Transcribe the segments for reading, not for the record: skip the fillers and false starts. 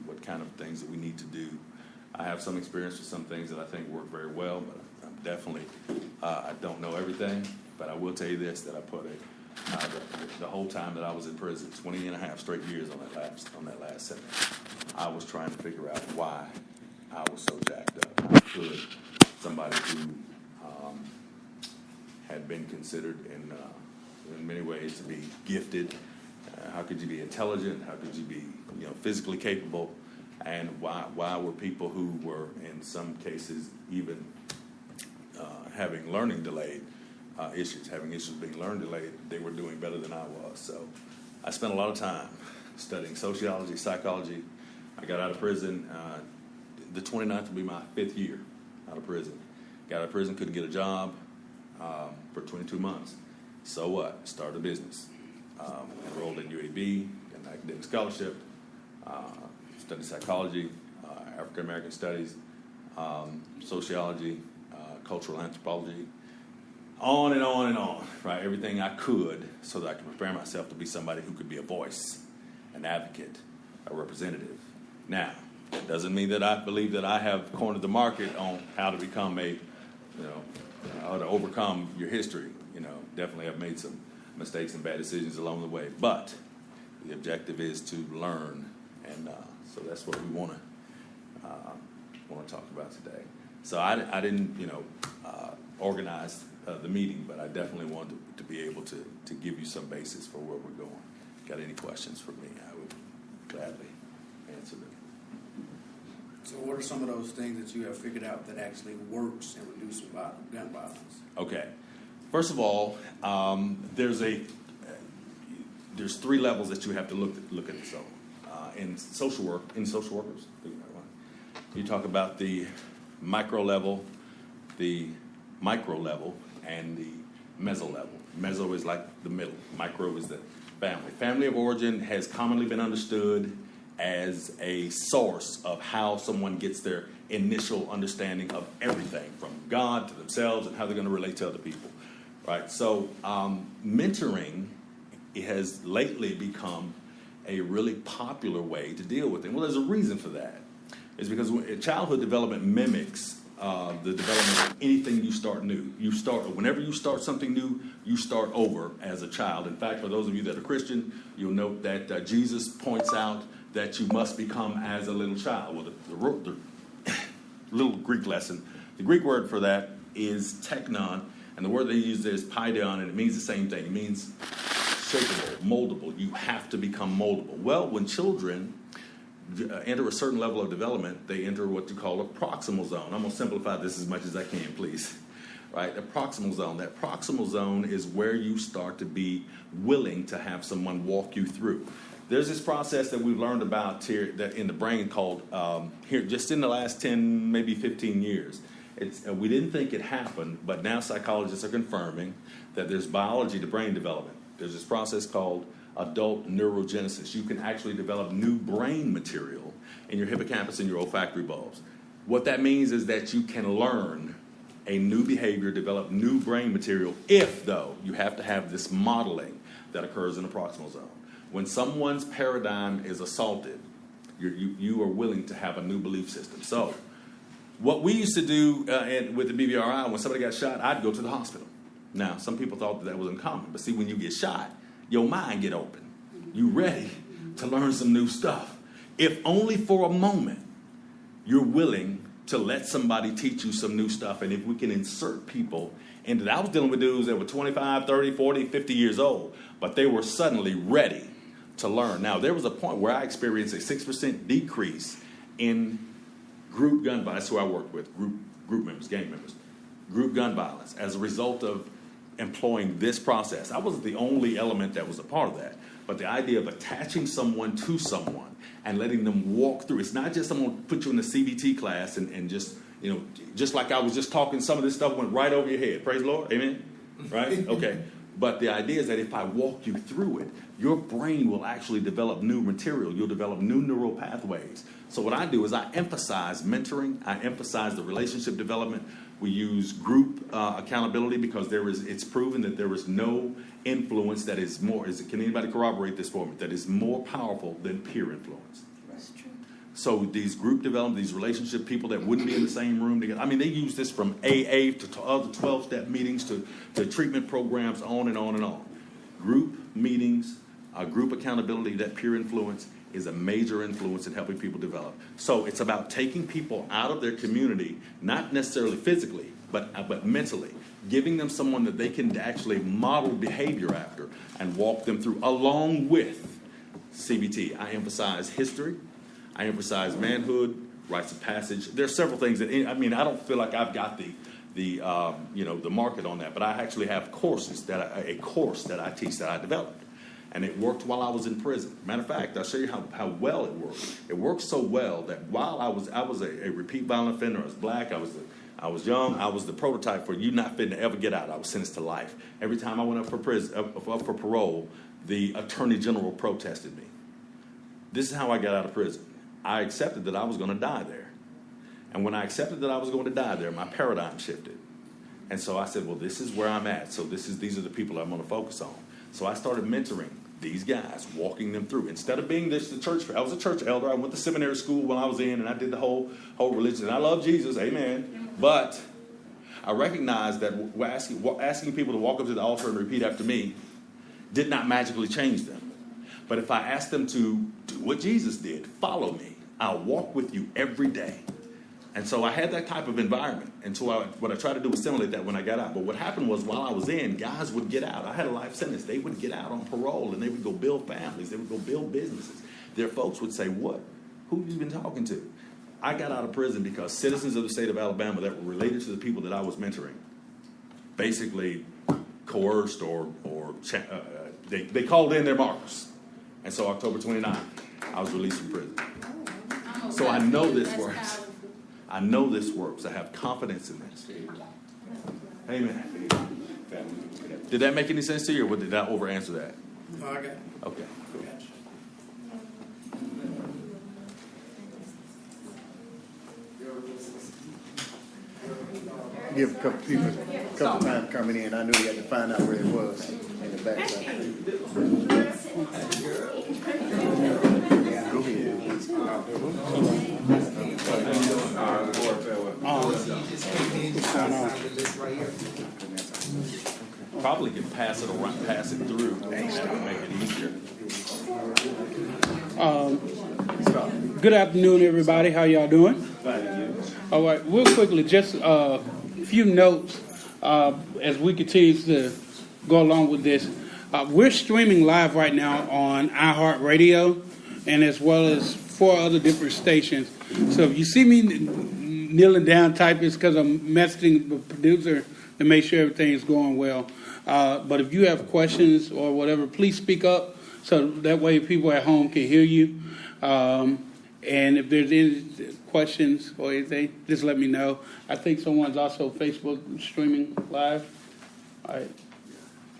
what kind of things that we need to do. I have some experience with some things that I think work very well, but I'm definitely, I don't know everything, but I will tell you this, that I put the whole time that I was in prison, 20 and a half straight years on that last sentence, I was trying to figure out why I was so jacked up. How could somebody who had been considered in many ways to be gifted, how could you be intelligent? How could you be, physically capable? And why were people who were in some cases even having learning delayed having issues being learning delayed, they were doing better than I was. So I spent a lot of time studying sociology, psychology. I got out of prison. The 29th will be my 5th year out of prison. Got out of prison, couldn't get a job for 22 months. So what? Started a business. Enrolled in UAB, got an academic scholarship, studied psychology, African American studies, sociology, cultural anthropology, on and on and on, right? Everything I could so that I could prepare myself to be somebody who could be a voice, an advocate, a representative. Now, that doesn't mean that I believe that I have cornered the market on how to become how to overcome your history. Definitely have made some mistakes and bad decisions along the way, but the objective is to learn, and so that's what we want to talk about today. So I didn't organize the meeting, but I definitely wanted to be able to give you some basis for where we're going. Got any questions for me? I would gladly answer them. So what are some of those things that you have figured out that actually works in reducing gun violence? Okay. First of all, there's 3 levels that you have to look at this on. In social workers, you talk about the micro level, the micro level, and the meso level. Meso is like the middle. Micro is the family. Family of origin has commonly been understood as a source of how someone gets their initial understanding of everything, from God to themselves and how they're going to relate to other people. Right, so mentoring has lately become a really popular way to deal with it. Well, there's a reason for that. It's because childhood development mimics the development of anything you start new. Whenever you start something new, you start over as a child. In fact, for those of you that are Christian, you'll note that Jesus points out that you must become as a little child. Well, the little Greek lesson, the Greek word for that is teknon. And the word they use there is paideon, and it means the same thing. It means shapeable, moldable. You have to become moldable. Well, when children enter a certain level of development, they enter what you call a proximal zone. I'm going to simplify this as much as I can, please. Right? A proximal zone. That proximal zone is where you start to be willing to have someone walk you through. There's this process that we've learned about here that in the brain called, here just in the last 10, maybe 15 years. We didn't think it happened, but now psychologists are confirming that there's biology to brain development. There's this process called adult neurogenesis. You can actually develop new brain material in your hippocampus and your olfactory bulbs. What that means is that you can learn a new behavior, develop new brain material, if, though, you have to have this modeling that occurs in the proximal zone. When someone's paradigm is assaulted, you are willing to have a new belief system. So what we used to do with the BVRI, when somebody got shot, I'd go to the hospital. Now, some people thought that was uncommon, but see, when you get shot, your mind get open. You ready to learn some new stuff. If only for a moment, you're willing to let somebody teach you some new stuff. And if we can insert people into that. I was dealing with dudes that were 25, 30, 40, 50 years old, but they were suddenly ready to learn. Now, there was a point where I experienced a 6% decrease in group gun violence, who I worked with, group members, gang members, group gun violence, as a result of employing this process. I wasn't the only element that was a part of that, but the idea of attaching someone to someone and letting them walk through. It's not just someone put you in a CBT class and just, just like I was just talking, some of this stuff went right over your head. Praise the Lord. Amen. Right? Okay. But the idea is that if I walk you through it, your brain will actually develop new material. You'll develop new neural pathways. So what I do is I emphasize mentoring. I emphasize the relationship development. We use group accountability because it's proven that there is no influence that is more, can anybody corroborate this for me, that is more powerful than peer influence? Right. That's true. So these group development, these relationship people that wouldn't be in the same room together. I mean, they use this from AA to other 12-step meetings to treatment programs, on and on and on. Group meetings, group accountability, that peer influence is a major influence in helping people develop. So it's about taking people out of their community, not necessarily physically, but mentally, giving them someone that they can actually model behavior after and walk them through, along with CBT. I emphasize history. I emphasize manhood, rites of passage. There are several things that, I mean, I don't feel like I've got the market on that, but I actually have a course that I teach that I developed. And it worked while I was in prison. Matter of fact, I'll show you how well it worked. It worked so well that while I was a repeat violent offender, I was black, I was young, I was the prototype for you not fit to ever get out. I was sentenced to life. Every time I went up for parole, the attorney general protested me. This is how I got out of prison. I accepted that I was going to die there. And when I accepted that I was going to die there, my paradigm shifted. And so I said, well, this is where I'm at. So these are the people I'm going to focus on. So I started mentoring these guys, walking them through. Instead of being the church, I was a church elder. I went to seminary school when I was in, and I did the whole religion. And I love Jesus, amen. But I recognized that asking people to walk up to the altar and repeat after me did not magically change them. But if I asked them to do what Jesus did, follow me, I'll walk with you every day. And so I had that type of environment. And so what I tried to do was simulate that when I got out. But what happened was, while I was in, guys would get out. I had a life sentence. They would get out on parole, and they would go build families. They would go build businesses. Their folks would say, what? Who have you been talking to? I got out of prison because citizens of the state of Alabama that were related to the people that I was mentoring basically coerced or they called in their markers. And so October 29th, I was released from prison. So I know this works. I know this works. I have confidence in this. Amen. Did that make any sense to you, or did I over-answer that? No, I got it. Okay. Cool. Give a couple people a couple times coming in. I knew we had to find out where it was in the background. Go Probably can pass it around, pass it through, make it easier. Good afternoon, everybody. How y'all doing? All right, real quickly, just a few notes as we continue to go along with this. We're streaming live right now on iHeartRadio and as well as 4 other different stations. So if you see me kneeling down type, it's because I'm messaging the producer to make sure everything is going well. But if you have questions or whatever, please speak up so that way people at home can hear you. And if there's any questions or anything, just let me know. I think someone's also Facebook streaming live. All right.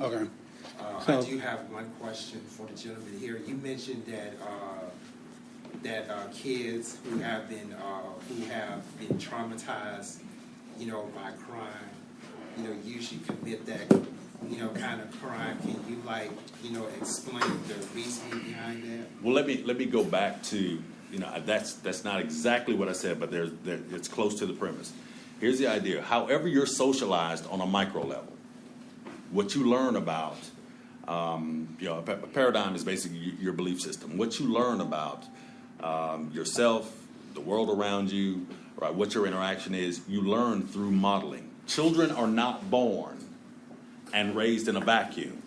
Okay. I do have one question for the gentleman here. You mentioned that kids who have been traumatized, by crime, usually commit that, kind of crime. Can you explain the reasoning behind that? Well, let me go back to, that's not exactly what I said, but it's close to the premise. Here's the idea. However you're socialized on a micro level, what you learn about, a paradigm is basically your belief system. What you learn about yourself, the world around you, right, what your interaction is, you learn through modeling. Children are not born and raised in a vacuum.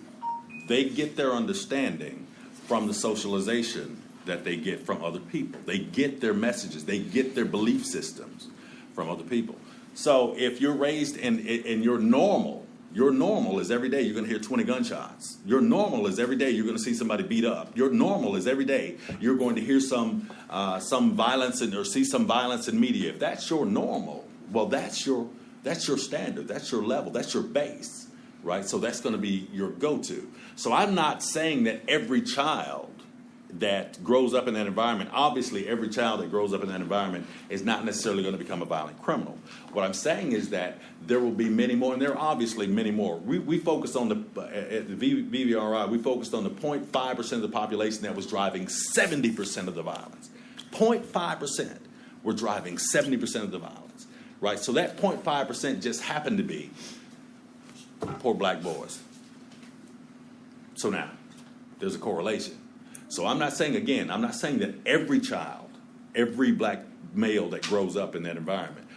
They get their understanding from the socialization that they get from other people. They get their messages. They get their belief systems from other people. So if you're raised in your normal is every day you're going to hear 20 gunshots. Your normal is every day you're going to see somebody beat up. Your normal is every day you're going to hear some violence or see some violence in media. If that's your normal, well, that's your standard. That's your level. That's your base, right? So that's going to be your go-to. So I'm not saying that every child that grows up in that environment, obviously every child that grows up in that environment is not necessarily going to become a violent criminal. What I'm saying is that there will be many more, and there are obviously many more. We focused on at the VVRI, we focused on the 0.5% of the population that was driving 70% of the violence. 0.5% were driving 70% of the violence, right? So that 0.5% just happened to be poor black boys. So now, there's a correlation. So I'm not saying that every child, every black male that grows up in that environment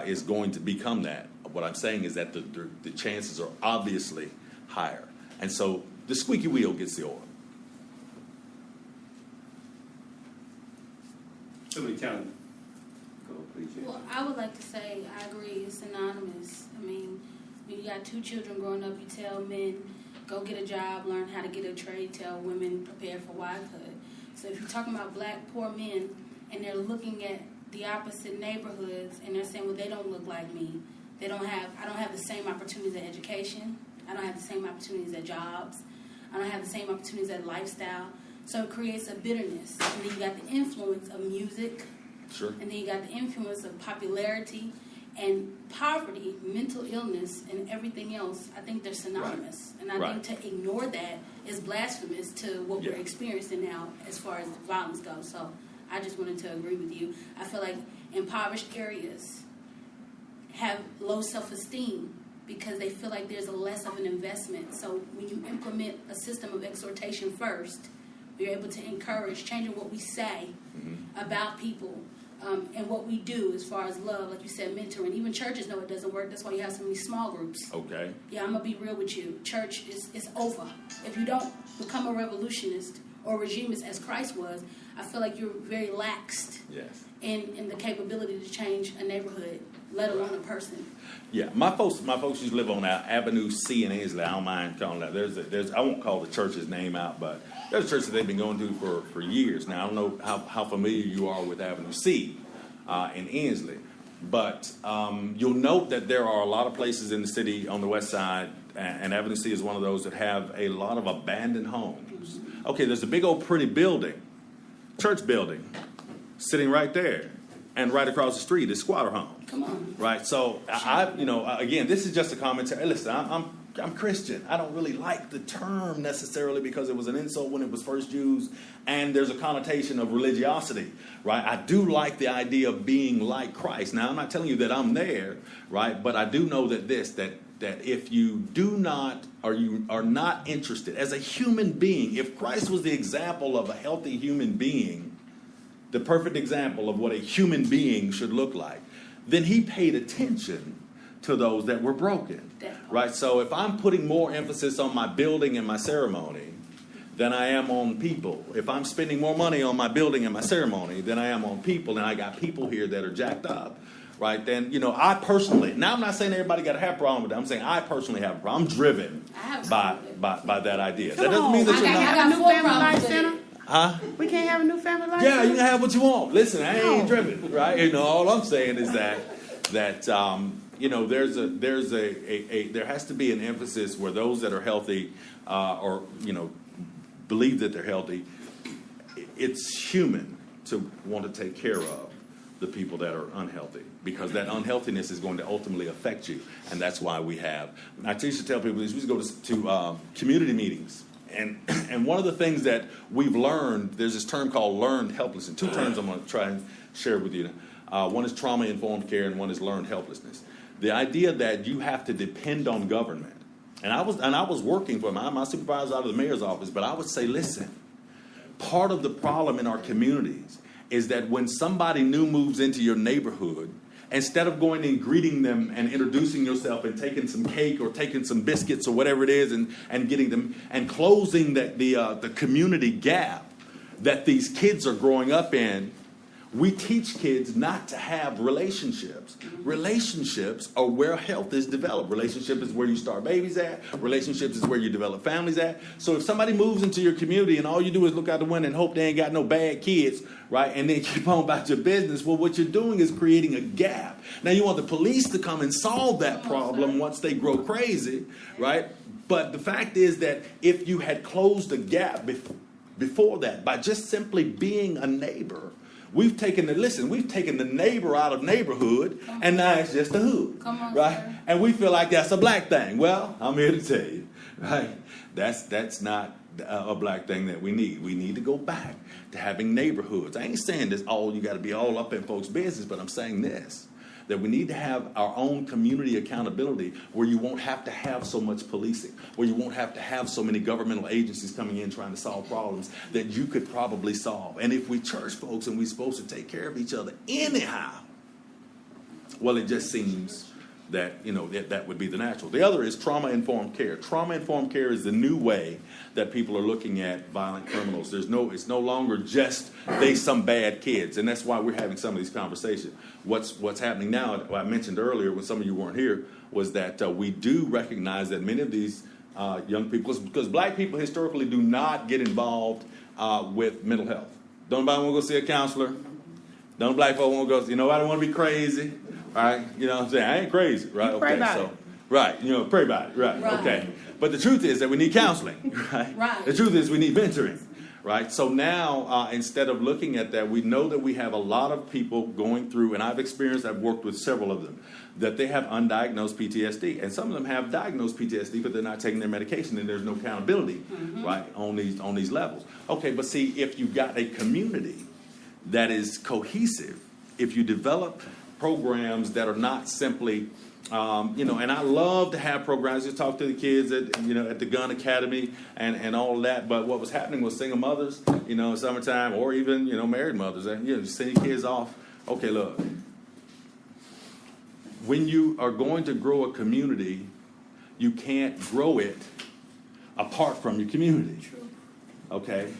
is going to become that. What I'm saying is that the chances are obviously higher. And so the squeaky wheel gets the oil. Somebody tell me. Go, please. Well, I would like to say I agree. It's synonymous. I mean, when you got 2 children growing up, you tell men, go get a job, learn how to get a trade, tell women, prepare for wifehood. So if you're talking about black poor men and they're looking at the opposite neighborhoods and they're saying, well, they don't look like me. I don't have the same opportunities at education. I don't have the same opportunities at jobs. I don't have the same opportunities at lifestyle. So it creates a bitterness. And then you got the influence of music. Sure. And then you got the influence of popularity and poverty, mental illness, and everything else. I think they're synonymous. Right. And I think to ignore that is blasphemous to what we're Yeah. experiencing now as far as violence goes. So I just wanted to agree with you. I feel like impoverished areas have low self-esteem because they feel like there's a less of an investment. So when you implement a system of exhortation first, we're able to encourage changing what we say about people and what we do as far as love, like you said, mentoring. Even churches know it doesn't work. That's why you have so many small groups. Okay. Yeah, I'm going to be real with you. Church is over. If you don't become a revolutionist or regimist as Christ was, I feel like you're very laxed Yes. in the capability to change a neighborhood, let alone a person. Yeah, my folks used to live on Avenue C in Ainsley. I don't mind calling that. I won't call the church's name out, but there's a church that they've been going to for years now. I don't know how familiar you are with Avenue C in Ainsley, but you'll note that there are a lot of places in the city on the west side, and Avenue C is one of those that have a lot of abandoned homes. Okay, there's a big old pretty building, church building, sitting right there, and right across the street is squatter homes. Come on. Right, so again, this is just a commentary. Listen, I'm Christian. I don't really like the term necessarily because it was an insult when it was first used, and there's a connotation of religiosity, right? I do like the idea of being like Christ. Now, I'm not telling you that I'm there, right? But I do know that if you do not, or you are not interested as a human being, if Christ was the example of a healthy human being, the perfect example of what a human being should look like, then he paid attention to those that were broken, right? So if I'm putting more emphasis on my building and my ceremony than I am on people, if I'm spending more money on my building and my ceremony than I am on people, and I got people here that are jacked up, right, then, I personally, now I'm not saying everybody got to have a problem with that. I'm saying I personally have a problem. I'm driven by that idea. That doesn't mean that you're not. I got 4 problems with it. Huh? We can't have a new family life. Yeah, you can have what you want. Listen, I ain't driven, right? All I'm saying is that there has to be an emphasis where those that are healthy or believe that they're healthy. It's human to want to take care of the people that are unhealthy, because that unhealthiness is going to ultimately affect you, and that's why we have. I used to tell people this: we used to go to community meetings. And one of the things that we've learned, there's this term called learned helplessness. 2 terms I'm going to try and share with you. One is trauma-informed care, and one is learned helplessness. The idea that you have to depend on government. And I was working for my supervisor out of the mayor's office, but I would say, listen, part of the problem in our communities is that when somebody new moves into your neighborhood, instead of going and greeting them and introducing yourself and taking some cake or taking some biscuits or whatever it is and getting them and closing the community gap that these kids are growing up in, we teach kids not to have relationships. Relationships are where health is developed. Relationship is where you start babies at. Relationships is where you develop families at. So if somebody moves into your community and all you do is look out the window and hope they ain't got no bad kids, right, and then keep on about your business, well, what you're doing is creating a gap. Now, you want the police to come and solve that problem once they grow crazy, right? But the fact is that if you had closed the gap before that by just simply being a neighbor, we've taken the neighbor out of neighborhood, and now it's just a hood, right? And we feel like that's a black thing. Well, I'm here to tell you, right? That's not a black thing that we need. We need to go back to having neighborhoods. I ain't saying this you got to be all up in folks' business, but I'm saying this, that we need to have our own community accountability where you won't have to have so much policing, where you won't have to have so many governmental agencies coming in trying to solve problems that you could probably solve. And if we church folks and we're supposed to take care of each other anyhow, well, it just seems that, you know, that would be the natural. The other is trauma-informed care. Trauma-informed care is the new way that people are looking at violent criminals. It's no longer just they some bad kids, and that's why we're having some of these conversations. What's happening now, what I mentioned earlier when some of you weren't here, was that we do recognize that many of these young people, because black people historically do not get involved with mental health. Don't nobody want to go see a counselor. Don't black folk want to go, you know, I don't want to be crazy. Right, you know what I'm saying? I ain't crazy, right? Pray Okay, about so it. right, you know, pray about it, right? Right. Okay. But the truth is that we need counseling, right? Right. The truth is we need mentoring, right? So now, instead of looking at that, we know that we have a lot of people going through, and I've worked with several of them, that they have undiagnosed PTSD, and some of them have diagnosed PTSD, but they're not taking their medication, and there's no accountability, right, on these levels. Okay, but see, if you've got a community that is cohesive, if you develop programs that are not simply, you know, and I love to have programs to talk to the kids at, you know, at the Gun Academy and all of that. But what was happening was single mothers, you know, in summertime, or even, you know, married mothers, and, you know, send your kids off. Okay, look, when you are going to grow a community, you can't grow it apart from your community. Okay,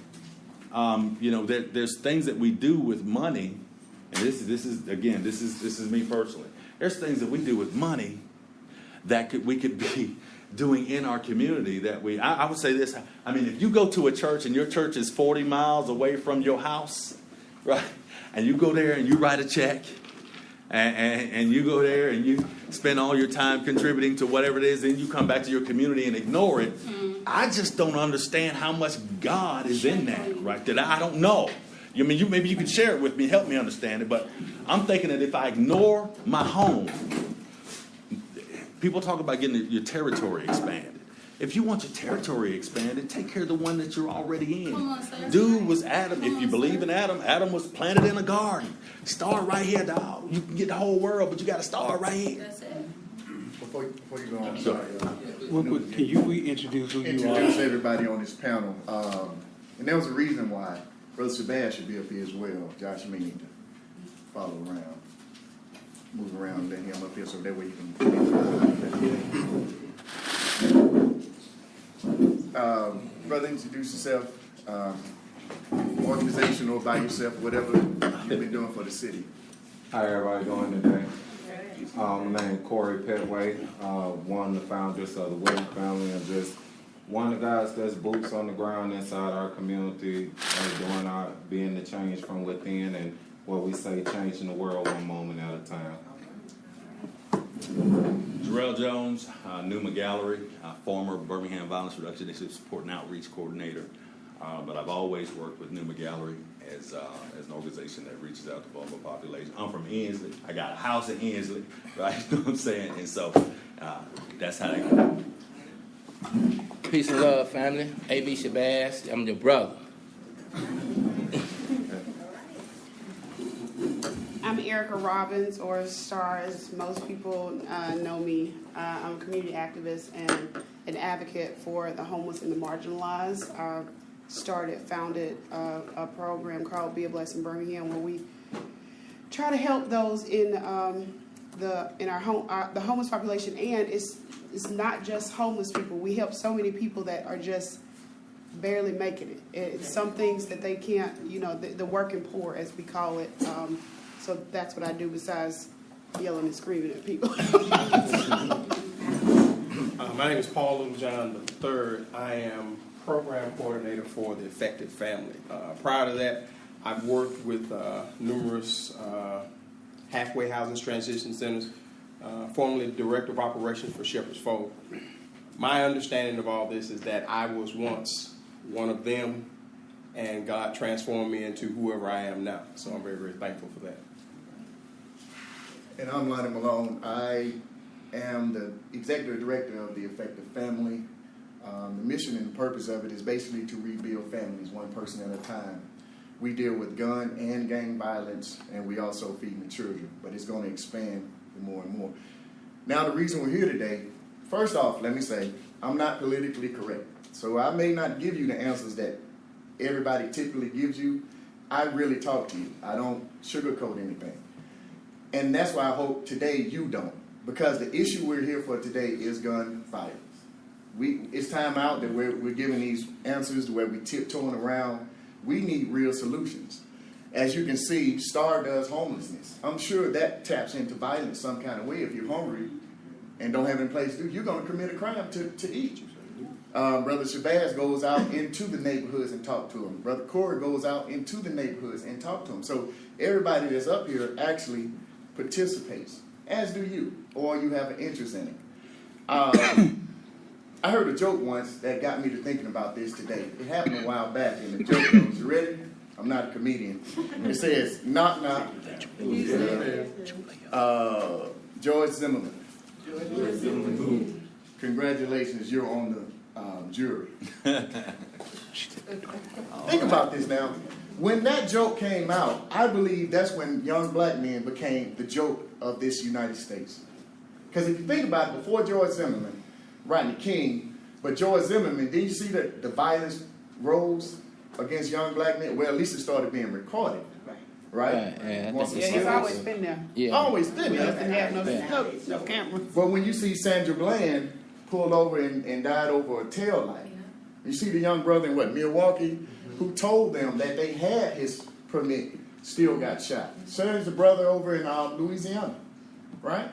you know, there's things that we do with money. And this is me personally. There's things that we do with money that we could be doing in our community that I would say this. I mean, if you go to a church and your church is 40 miles away from your house, right? And you go there and you write a check and you go there and you spend all your time contributing to whatever it is, then you come back to your community and ignore it. I just don't understand how much God is in that, right? That I don't know. I mean, maybe you can share it with me, help me understand it, but I'm thinking that if I ignore my home, people talk about getting your territory expanded. If you want your territory expanded, take care of the one that you're already in. Come on, sir. Dude was Adam. If you believe in Adam, Adam was planted in a garden. Start right here, dog. You can get the whole world, but you got to start right here. That's it. Before you go on, I'm Sure. sorry. Real quick, can you reintroduce who you Introduce are? everybody on this panel. And there was a reason why Brother Sebastian should be up here as well. Josh may need to follow around, move around, and let him up here so that way you can. Brother, introduce yourself. Organization or by yourself, whatever you've been doing for the city. How everybody doing today? My name is Corey Petway, one of the founders of the William family, and just one of the guys that's boots on the ground inside our community, being the change from within, and what we say, changing the world one moment at a time. Jarrell Jones, Numa Gallery, former Birmingham Violence Reduction Initiative Support and Outreach Coordinator. But I've always worked with Numa Gallery as an organization that reaches out to vulnerable population. I'm from Ensley. I got a house in Ensley, right? You know what I'm saying? And so that's how that goes. Peace and love, family. A.B. Shabazz, I'm your brother. I'm Erica Robbins, or Star, as most people know me. I'm a community activist and an advocate for the homeless and the marginalized. I founded a program called Be a Blessing Birmingham, where we try to help those in the homeless population, and it's not just homeless people. We help so many people that are just barely making it. It's some things that they can't, the working poor, as we call it. So that's what I do besides yelling and screaming at people. My name is Paul Littlejohn III. I am program coordinator for the Effective Family. Prior to that, I've worked with numerous halfway housing transition centers, formerly director of operations for Shepherd's Fold. My understanding of all this is that I was once one of them, and God transformed me into whoever I am now. So I'm very, very thankful for that. And I'm Lonnie Malone. I am the executive director of the Effective Family. The mission and purpose of it is basically to rebuild families one person at a time. We deal with gun and gang violence, and we also feed the children, but it's going to expand more and more. Now, the reason we're here today, first off, let me say, I'm not politically correct. So I may not give you the answers that everybody typically gives you. I really talk to you. I don't sugarcoat anything. And that's why I hope today you don't. Because the issue we're here for today is gun violence. It's time out that we're giving these answers where we tiptoeing around. We need real solutions. As you can see, STAR does homelessness. I'm sure that taps into violence some kind of way. If you're hungry and don't have any place to do, you're going to commit a crime to eat. Brother Shabazz goes out into the neighborhoods and talk to them. Brother Corey goes out into the neighborhoods and talk to them. So everybody that's up here actually participates, as do you, or you have an interest in it. I heard a joke once that got me to thinking about this today. It happened a while back, and the joke goes, you ready? I'm not a comedian. It says, knock, knock. George Zimmerman. Congratulations, you're on the jury. Think about this now. When that joke came out, I believe that's when young black men became the joke of this United States. Because if you think about it, before George Zimmerman, Rodney King, but George Zimmerman, did you see that the violence rose against young black men? Well, at least it started being recorded, right? Yeah, It's always been there. Yeah. Always been We there. doesn't have no camera. But when you see Sandra Bland pulled over and died over a tail light, you see the young brother in Milwaukee, who told them that they had his permit, still got shot. So there's the brother over in Louisiana, right?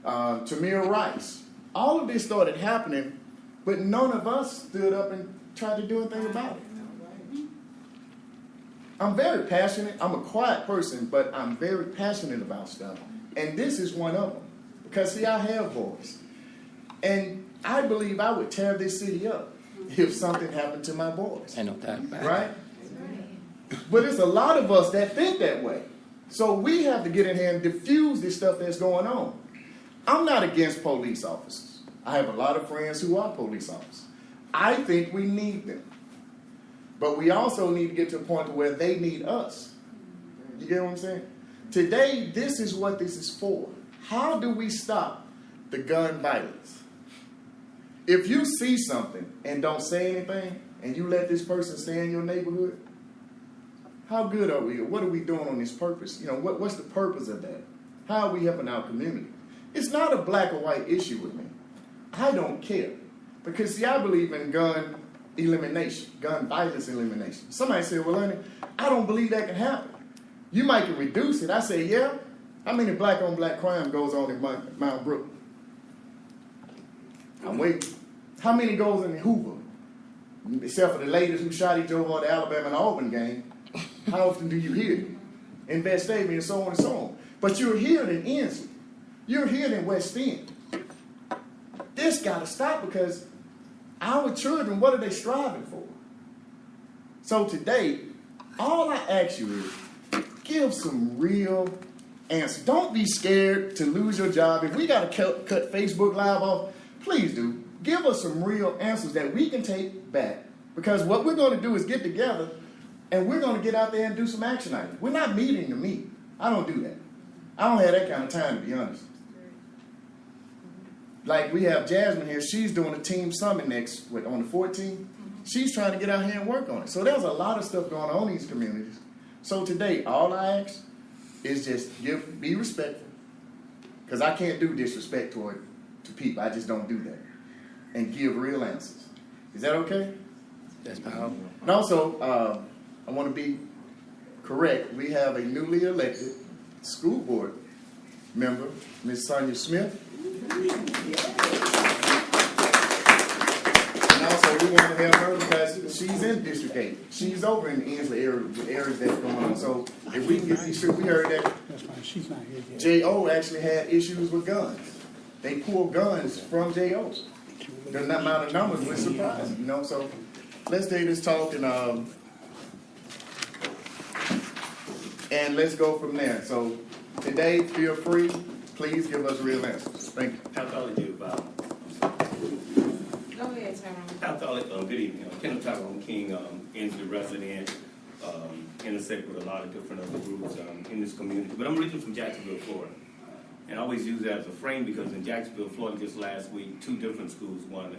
Tamir Rice. All of this started happening, but none of us stood up and tried to do anything about it. I'm very passionate. I'm a quiet person, but I'm very passionate about stuff. And this is one of them. Because, see, I have voice. And I believe I would tear this city up if something happened to my boys. Ain't no doubt about it. Right? But it's a lot of us that think that way. So we have to get in here and diffuse this stuff that's going on. I'm not against police officers. I have a lot of friends who are police officers. I think we need them. But we also need to get to a point where they need us. You get what I'm saying? Today, this is what this is for. How do we stop the gun violence? If you see something and don't say anything, and you let this person stay in your neighborhood, how good are we? What are we doing on this purpose? You know, what's the purpose of that? How are we helping our community? It's not a black or white issue with me. I don't care. Because, see, I believe in gun elimination, gun violence elimination. Somebody said, well, Ernie, I don't believe that can happen. You might can reduce it. I say, yeah. How many black-on-black crime goes on in Mount Brook? I'm waiting. How many goes in Hoover? Except for the ladies who shot each other on the Alabama and Auburn game. How often do you hear it? In Vestavia and so on and so on. But you're here in Ensley. You're here in West End. This got to stop because our children, what are they striving for? So today, all I ask you is give some real answers. Don't be scared to lose your job. If we got to cut Facebook Live off, please do. Give us some real answers that we can take back. Because what we're going to do is get together and we're going to get out there and do some action items. We're not meeting to meet. I don't do that. I don't have that kind of time, to be honest. Like we have Jasmine here. She's doing a team summit next on the 14th. She's trying to get out here and work on it. So there's a lot of stuff going on in these communities. So today, all I ask is just be respectful. Because I can't do disrespect to people. I just don't do that. And give real answers. Is that okay? That's powerful. And also, I want to be correct. We have a newly elected school board member, Ms. Sonia Smith. And also, we want to have her because she's in District 8. She's over in the Ensley area, the areas that's going on. So if we can get these sure, we heard that She's not here yet. J.O. actually had issues with guns. They pulled guns from J.O. The amount of numbers was surprising, you know. So let's take this talk and let's go from there. So today, feel free. Please give us real answers. Thank you. How tall are you, Bob? Go ahead. ahead, Tyrone. Good evening. Kenneth Tyrone King, Inslee resident, intersect with a lot of different other groups in this community. But I'm originally from Jacksonville, Florida. And I always use that as a frame because in Jacksonville, Florida, just last week, 2 different schools, one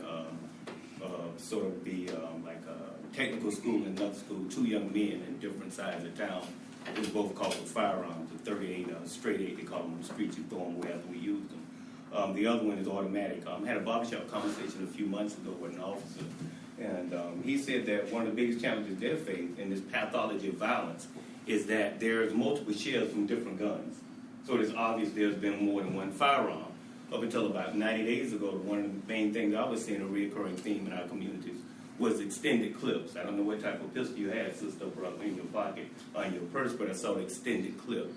sort of be like a technical school and another school, 2 young men in different sides of town. It was both called with firearms, a 38 straight 8, they call them on the streets, you throw them away after we use them. The other one is automatic. I had a barbershop conversation a few months ago with an officer, and he said that one of the biggest challenges they face in this pathology of violence is that there's multiple shells from different guns. So it's obvious there's been more than one firearm. Up until about 90 days ago, one of the main things I was seeing a recurring theme in our communities was extended clips. I don't know what type of pistol you had, sister, up in your pocket or in your purse, but I saw the extended clip.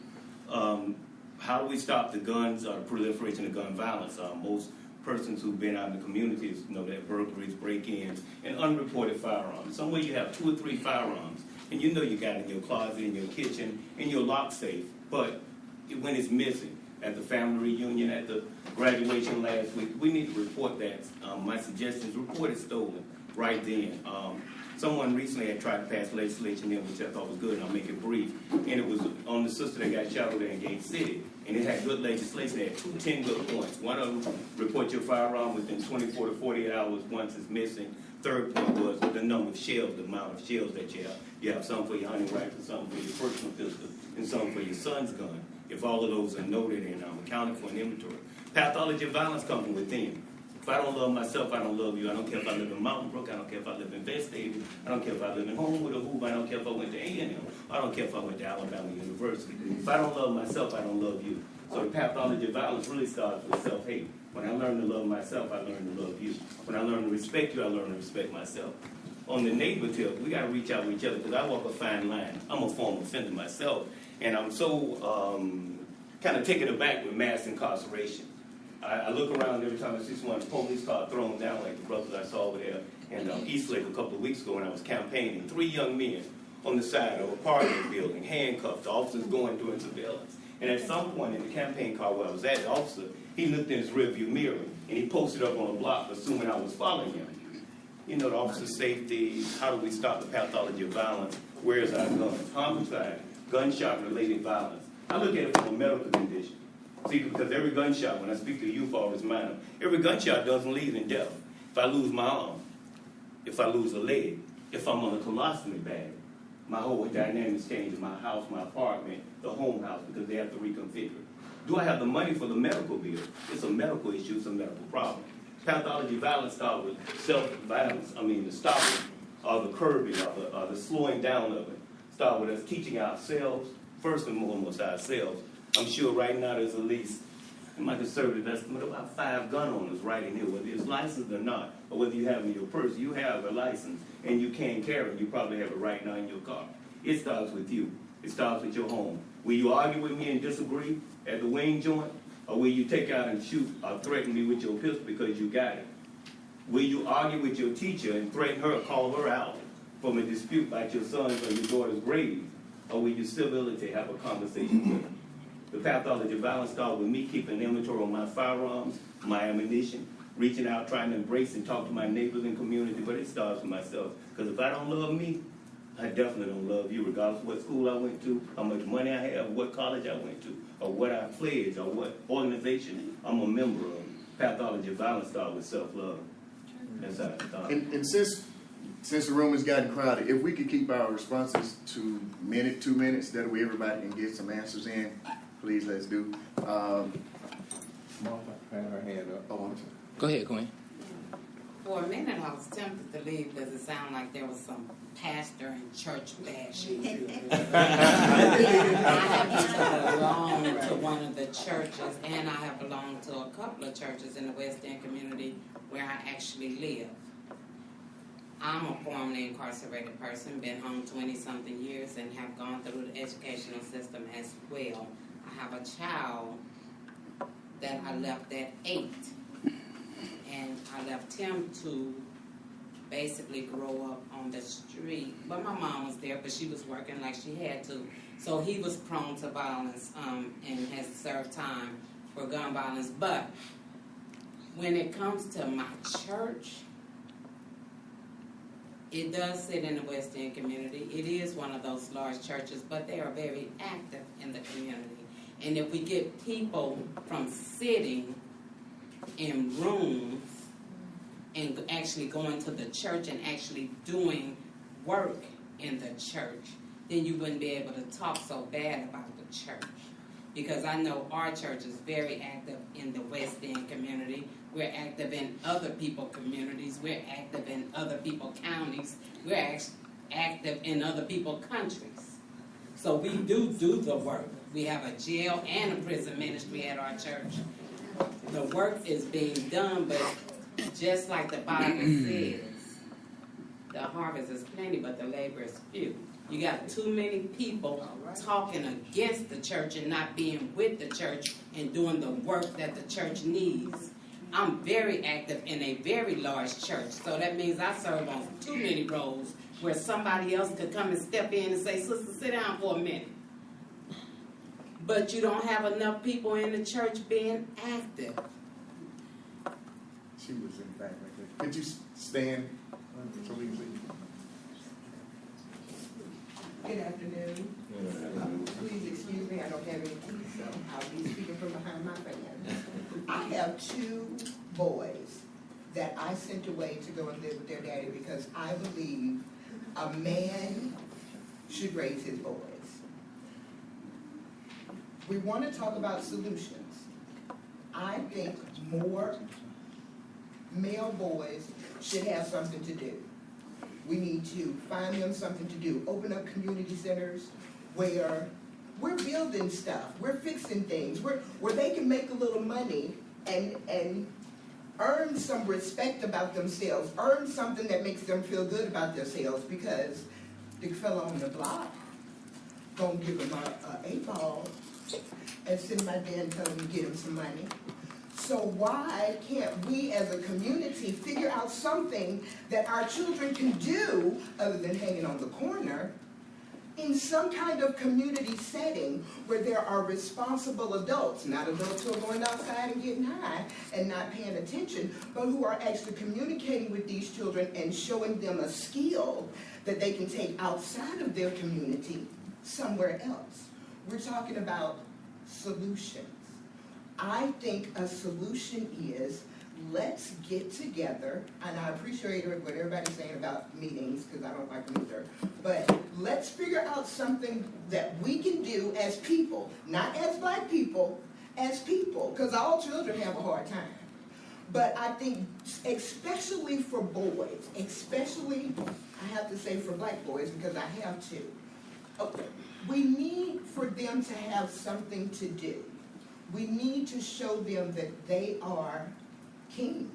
How do we stop the guns or the proliferation of gun violence? Most persons who've been out in the communities know that burglaries, break-ins, and unreported firearms. Somewhere you have 2 or 3 firearms, and you know you got it in your closet, in your kitchen, in your lock safe, but when it's missing, at the family reunion, at the graduation last week, we need to report that. My suggestion is report it stolen right then. Someone recently had tried to pass legislation in, which I thought was good, and I'll make it brief. And it was on the sister that got shot over there in Gate City. And it had good legislation. It had 2 10 good points. One of them, report your firearm within 24 to 48 hours once it's missing. Third point was the number of shells, the amount of shells that you have. You have some for your hunting rifle, some for your personal pistol, and some for your son's gun. If all of those are noted and accounted for in inventory. Pathology of violence comes from within. If I don't love myself, I don't love you. I don't care if I live in Mountain Brook. I don't care if I live in Vestavia. I don't care if I live in Homewood or Hoover. I don't care if I went to A&M. I don't care if I went to Alabama University. If I don't love myself, I don't love you. So the pathology of violence really starts with self-hate. When I learn to love myself, I learn to love you. When I learn to respect you, I learn to respect myself. On the neighbor tip, we got to reach out to each other because I walk a fine line. I'm a former offender myself, and I'm so kind of taken aback with mass incarceration. I look around every time I see someone's police car thrown down, like the brothers I saw over there in Eastlake a couple of weeks ago when I was campaigning. 3 young men on the side of a apartment building, handcuffed, the officers going doing surveillance. And at some point in the campaign car where I was at, the officer, he looked in his rearview mirror and he posted up on a block assuming I was following him. You know, the officer's safety, how do we stop the pathology of violence? Where is our guns? Homicide, gunshot-related violence. I look at it from a medical condition. See, because every gunshot, when I speak to youth, I always remind them, every gunshot doesn't lead in death. If I lose my arm, if I lose a leg, if I'm on a colostomy bag, my whole dynamics change in my house, my apartment, the home house, because they have to reconfigure. Do I have the money for the medical bill? It's a medical issue, it's a medical problem. Pathology violence starts with self-violence, the stopping, or the curbing, or the slowing down of it. Start with us teaching ourselves, first and foremost ourselves. I'm sure right now there's at least, in my conservative estimate, about 5 gun owners right in here, whether it's licensed or not, or whether you have it in your purse. You have a license, and you can carry it. You probably have it right now in your car. It starts with you. It starts with your home. Will you argue with me and disagree at the wing joint, or will you take out and shoot or threaten me with your pistol because you got it? Will you argue with your teacher and threaten her or call her out from a dispute about your son's or your daughter's grades? Or will you civility have a conversation with her? The pathology of violence started with me keeping inventory on my firearms, my ammunition, reaching out, trying to embrace and talk to my neighbors and community, but it starts with myself. Because if I don't love me, I definitely don't love you, regardless of what school I went to, how much money I have, what college I went to, or what I pledged, or what organization I'm a member of. Pathology of violence starts with self-love. That's how it starts. And since the room has gotten crowded, if we could keep our responses to 2 minutes, that way everybody can get some answers in. Please, let's do. Martha had her hand up. Oh, I'm sorry. Go ahead, Gwen. For a minute, I was tempted to leave because it sounded like there was some pastor and church bashing. I have belonged to one of the churches, and I have belonged to a couple of churches in the West End community where I actually live. I'm a formerly incarcerated person, been home 20-something years, and have gone through the educational system as well. I have a child that I left at 8, and I left him to basically grow up on the street. But my mom was there, but she was working like she had to. So he was prone to violence and has served time for gun violence. But when it comes to my church, It does sit in the West End community. It is one of those large churches, but they are very active in the community. And if we get people from sitting in rooms and actually going to the church and actually doing work in the church, then you wouldn't be able to talk so bad about the church. Because I know our church is very active in the West End community. We're active in other people's communities. We're active in other people's counties. We're active in other people's countries. So we do the work. We have a jail and a prison ministry at our church. The work is being done, but just like the Bible says, the harvest is plenty, but the labor is few. You got too many people talking against the church and not being with the church and doing the work that the church needs. I'm very active in a very large church, so that means I serve on too many roles where somebody else could come and step in and say, "Sister, sit down for a minute." But you don't have enough people in the church being active. She was in back right there. Could you stand so we can see? Good afternoon. Please excuse me, I don't have any teeth, so I'll be speaking from behind my fan. I have 2 boys that I sent away to go and live with their daddy because I believe a man should raise his boys. We want to talk about solutions. I think more male boys should have something to do. We need to find them something to do. Open up community centers where we're building stuff, we're fixing things, where they can make a little money and earn some respect about themselves, earn something that makes them feel good about themselves, because the fellow on the block gonna give them a 8-ball and send my dad and tell him to get him some money. So why can't we as a community figure out something that our children can do other than hanging on the corner in some kind of community setting where there are responsible adults, not adults who are going outside and getting high and not paying attention, but who are actually communicating with these children and showing them a skill that they can take outside of their community somewhere else. We're talking about solutions. I think a solution is, let's get together, and I appreciate what everybody's saying about meetings, because I don't like them either, but let's figure out something that we can do as people, not as black people, as people, because all children have a hard time. But I think especially for boys, especially, I have to say for black boys, because I have to, we need for them to have something to do. We need to show them that they are kings.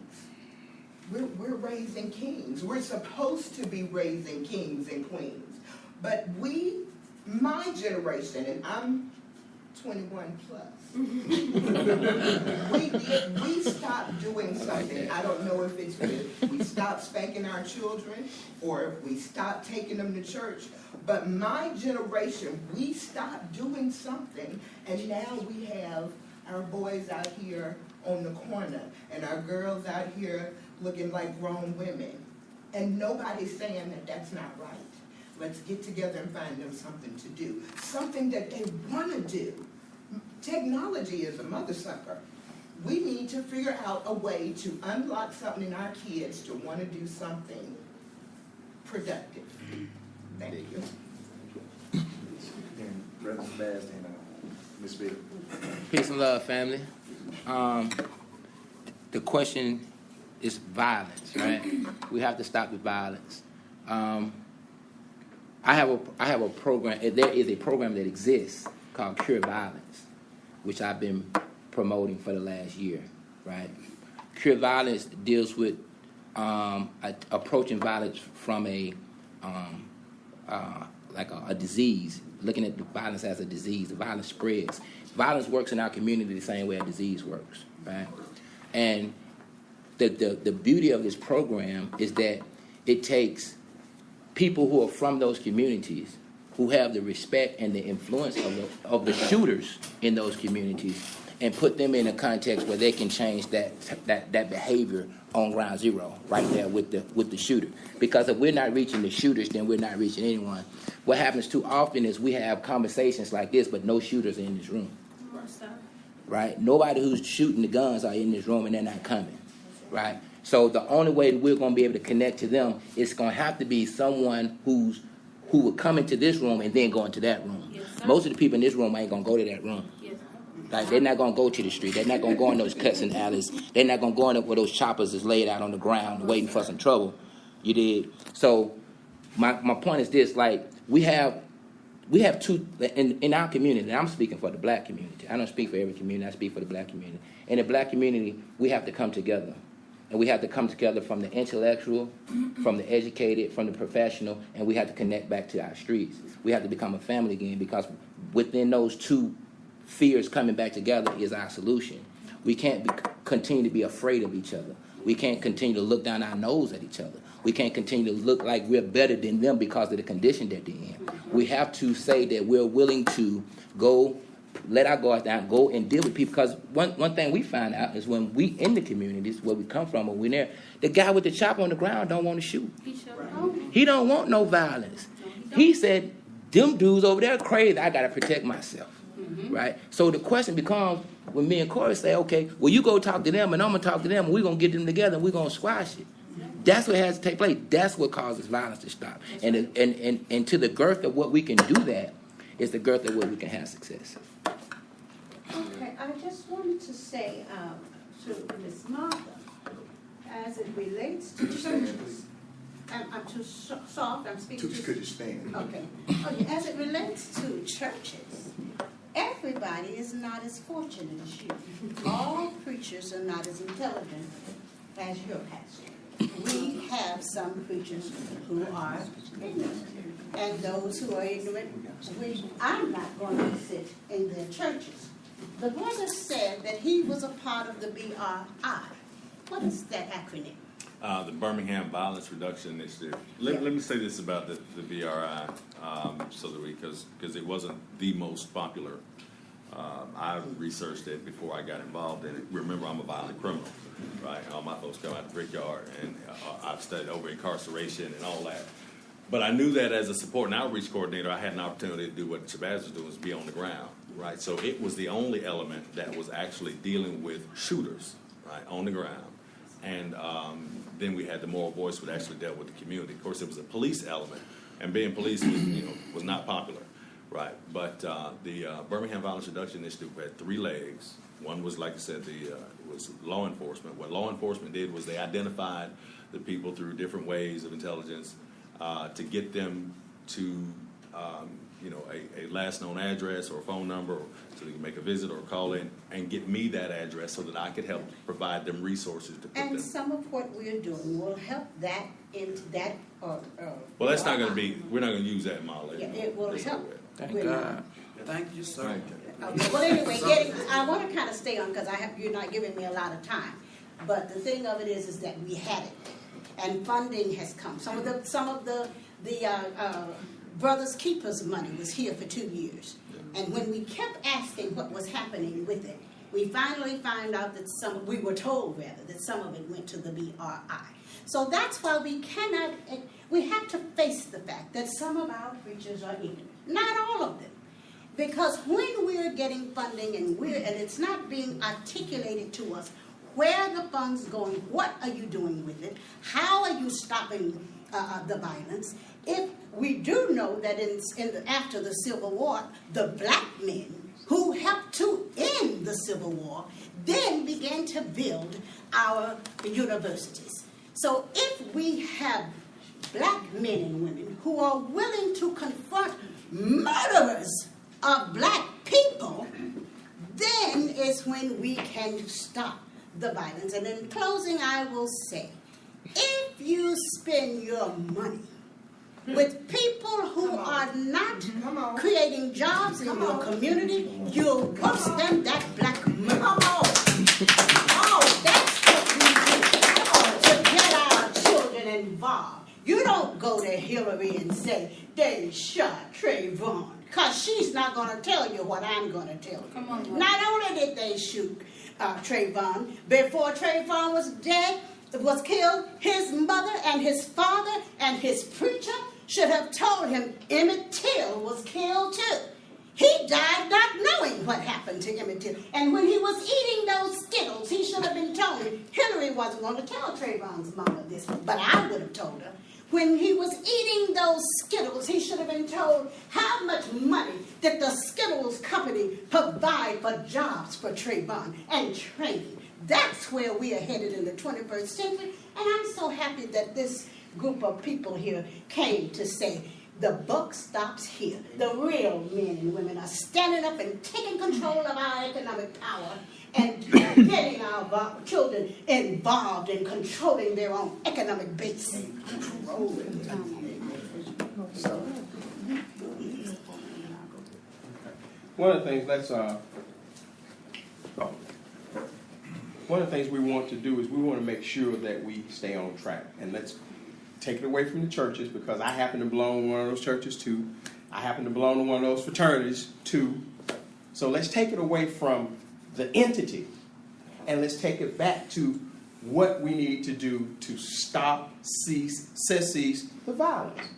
We're raising kings. We're supposed to be raising kings and queens. But my generation, and I'm 21 plus, we stopped doing something. I don't know if it's we stopped spanking our children or if we stopped taking them to church. But my generation, we stopped doing something, and now we have our boys out here on the corner and our girls out here looking like grown women. And nobody's saying that that's not right. Let's get together and find them something to do, something that they want to do. Technology is a mother sucker. We need to figure out a way to unlock something in our kids to want to do something productive. Thank you. And Brother Sebastian, Ms. Bill. Peace and love, family. The question is violence, right? We have to stop the violence. I have a program. There is a program that exists called Cure Violence, which I've been promoting for the last year, right? Cure Violence deals with approaching violence from a disease, looking at the violence as a disease. The violence spreads. Violence works in our community the same way a disease works, right? And the beauty of this program is that it takes people who are from those communities, who have the respect and the influence of the shooters in those communities, and put them in a context where they can change that behavior on ground zero, right there with the shooter. Because if we're not reaching the shooters, then we're not reaching anyone. What happens too often is we have conversations like this, but no shooters are in this room. Right? Nobody who's shooting the guns are in this room, and they're not coming. Right? So the only way we're going to be able to connect to them is going to have to be someone who would come into this room and then go into that room. Yes, Most of the people in this room ain't going to go to that room. Yes. Like, they're not going to go to the street. They're not going to go in those cuts and alleys. They're not going to go in where those choppers is laid out on the ground waiting for some trouble. You did. So my point is this, like, we have two, in our community, and I'm speaking for the black community. I don't speak for every community. I speak for the black community. In the black community, we have to come together. And we have to come together from the intellectual, from the educated, from the professional, and we have to connect back to our streets. We have to become a family again, because within those two fears coming back together is our solution. We can't continue to be afraid of each other. We can't continue to look down our nose at each other. We can't continue to look like we're better than them because of the condition that they're in. We have to say that we're willing to go, let our guards down, go and deal with people. Because one thing we find out is when we in the communities where we come from, or we're there, the guy with the chopper on the ground don't want to shoot. He don't want no violence. He said, them dudes over there are crazy. I got to protect myself. Right? So the question becomes, when me and Corey say, okay, well, you go talk to them, and I'm going to talk to them, and we're going to get them together, and we're going to squash it. That's what has to take place. That's what causes violence to stop. And to the girth of what we can do that is the girth of what we can have success. Okay, I just wanted to say to Ms. Martha, as it relates to churches, I'm too soft, I'm speaking Too good to stand. Okay. As it relates to churches, everybody is not as fortunate as you. All preachers are not as intelligent as your pastor. We have some preachers who are ignorant. And those who are ignorant, I'm not going to sit in their churches. The brother said that he was a part of the BRI. What is that acronym? The Birmingham Violence Reduction Initiative. Let me say this about the VRI, because it wasn't the most popular. I researched it before I got involved in it. Remember, I'm a violent criminal, right? All my folks come out the brickyard, and I've studied over incarceration and all that. But I knew that as a support and outreach coordinator, I had an opportunity to do what Shabazz was doing, was be on the ground, right? So it was the only element that was actually dealing with shooters, right, on the ground. And then we had the moral voice, which actually dealt with the community. Of course, it was a police element, and being police was not popular, right? But the Birmingham Violence Reduction Initiative had three legs. One was, like I said, was law enforcement. What law enforcement did was they identified the people through different ways of intelligence to get them to a last known address or a phone number, so they can make a visit or call in and get me that address so that I could help provide them resources to put them. And some of what we're doing will help that into that. Well, that's not going to be. We're not going to use that model. Yeah, it will help. Thank God. Thank you, sir. Okay, well, anyway, I want to kind of stay on because you're not giving me a lot of time. But the thing of it is that we had it, and funding has come. Some of the Brothers Keepers money was here for 2 years, and when we kept asking what was happening with it, we finally found out that we were told rather that some of it went to the BRI. So that's why we have to face the fact that some of our preachers are ignorant. Not all of them. Because when we're getting funding and it's not being articulated to us, where are the funds going? What are you doing with it? How are you stopping the violence? If we do know that after the Civil War, the black men who helped to end the Civil War then began to build our universities. So if we have black men and women who are willing to confront murderers of black people, then is when we can stop the violence. And in closing, I will say, if you spend your money with people who are not creating jobs in your community, you're worse than that black murder. That's what we do to get our children involved. You don't go to Hillary and say, they shot Trayvon because she's not going to tell you what I'm going to tell you. Come on, Not only did they shoot Trayvon, before Trayvon was killed, his mother and his father and his preacher should have told him Emmett Till was killed too. He died not knowing what happened to Emmett Till. And when he was eating those Skittles, he should have been told. Hillary wasn't going to tell Trayvon's mama this, but I would have told her. When he was eating those Skittles, he should have been told how much money did the Skittles company provide for jobs for Trayvon and training. That's where we are headed in the 21st century. And I'm so happy that this group of people here came to say, the buck stops here. The real men and women are standing up and taking control of our economic power and getting our children involved in controlling their own economic base. One of the things one of the things we want to do is we want to make sure that we stay on track. And let's take it away from the churches, because I happen to belong to one of those churches too. I happen to belong to one of those fraternities too. So let's take it away from the entity and let's take it back to what we need to do to stop, cease the violence.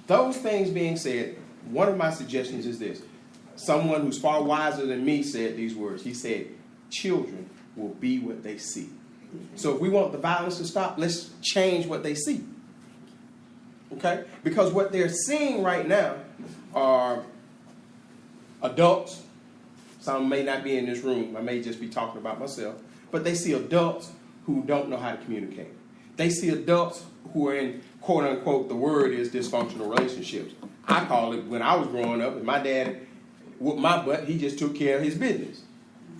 Those things being said, one of my suggestions is this. Someone who's far wiser than me said these words. He said, children will be what they see. So if we want the violence to stop, let's change what they see. Okay? Because what they're seeing right now are adults. Some may not be in this room. I may just be talking about myself. But they see adults who don't know how to communicate. They see adults who are in, quote unquote, the word is dysfunctional relationships. I call it, when I was growing up, and my dad whooped my butt, he just took care of his business.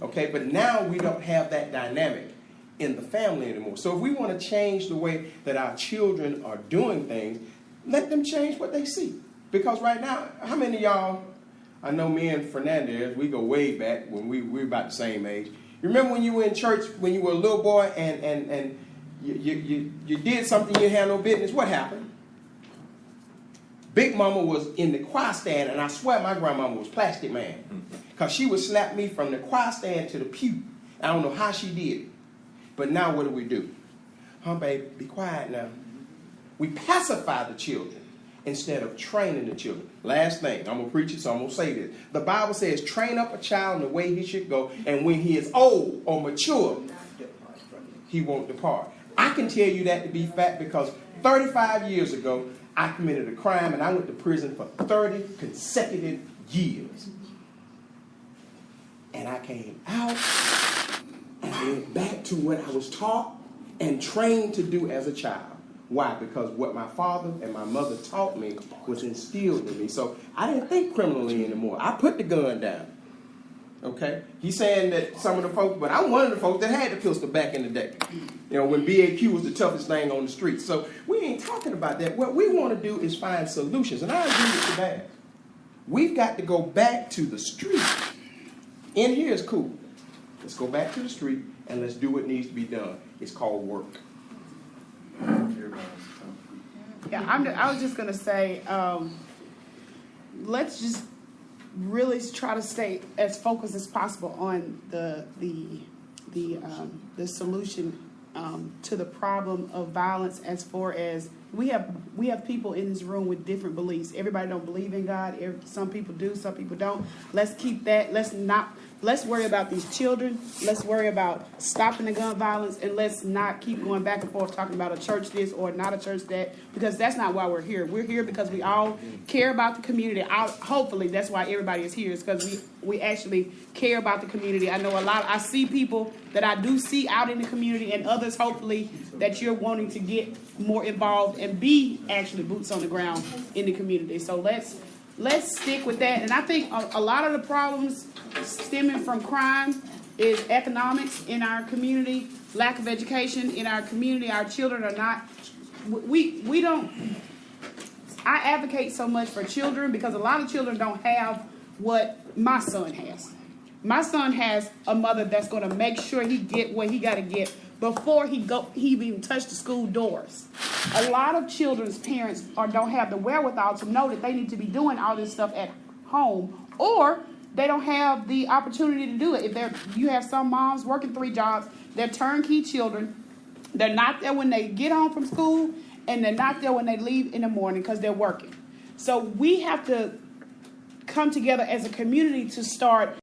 Okay? But now we don't have that dynamic in the family anymore. So if we want to change the way that our children are doing things, let them change what they see. Because right now, how many of y'all, I know me and Fernandez, we go way back when we're about the same age. You remember when you were in church, when you were a little boy and you did something you had no business, what happened? Big Mama was in the choir stand, and I swear my grandmama was Plastic Man. Because she would slap me from the choir stand to the pew. I don't know how she did it. But now what do? Huh, baby, be quiet now. We pacify the children instead of training the children. Last thing, I'm going to preach it, so I'm going to say this. The Bible says, train up a child in the way he should go, and when he is old or mature, he won't depart. I can tell you that to be fact because 35 years ago, I committed a crime, and I went to prison for 30 consecutive years. And I came out and went back to what I was taught and trained to do as a child. Why? Because what my father and my mother taught me was instilled in me. So I didn't think criminally anymore. I put the gun down. Okay? He's saying that some of the folks, but I'm one of the folks that had the pistol back in the day. You know, when BAQ was the toughest thing on the street. So we ain't talking about that. What we want to do is find solutions. And I agree with you that. We've got to go back to the street. In here is cool. Let's go back to the street and let's do what needs to be done. It's called work. Yeah, I was just going to say, let's just really try to stay as focused as possible on the solution to the problem of violence. As far as we have people in this room with different beliefs. Everybody don't believe in God. Some people do, some people don't. Let's keep that. Let's worry about these children. Let's worry about stopping the gun violence, and let's not keep going back and forth talking about a church this or not a church that, because that's not why we're here. We're here because we all care about the community. Hopefully, that's why everybody is here, is because we actually care about the community. I know I see people that I do see out in the community, and others, hopefully, that you're wanting to get more involved and be actually boots on the ground in the community. So let's stick with that. And I think a lot of the problems stemming from crime is economics in our community, lack of education in our community. Our children are not, we don't, I advocate so much for children because a lot of children don't have what my son has. My son has a mother that's going to make sure he get what he got to get before he even touch the school doors. A lot of children's parents don't have the wherewithal to know that they need to be doing all this stuff home, or they don't have the opportunity to do it. You have some moms working 3 jobs, they're turnkey children, they're not there when they get home from school, and they're not there when they leave in the morning because they're working. So we have to come together as a community to start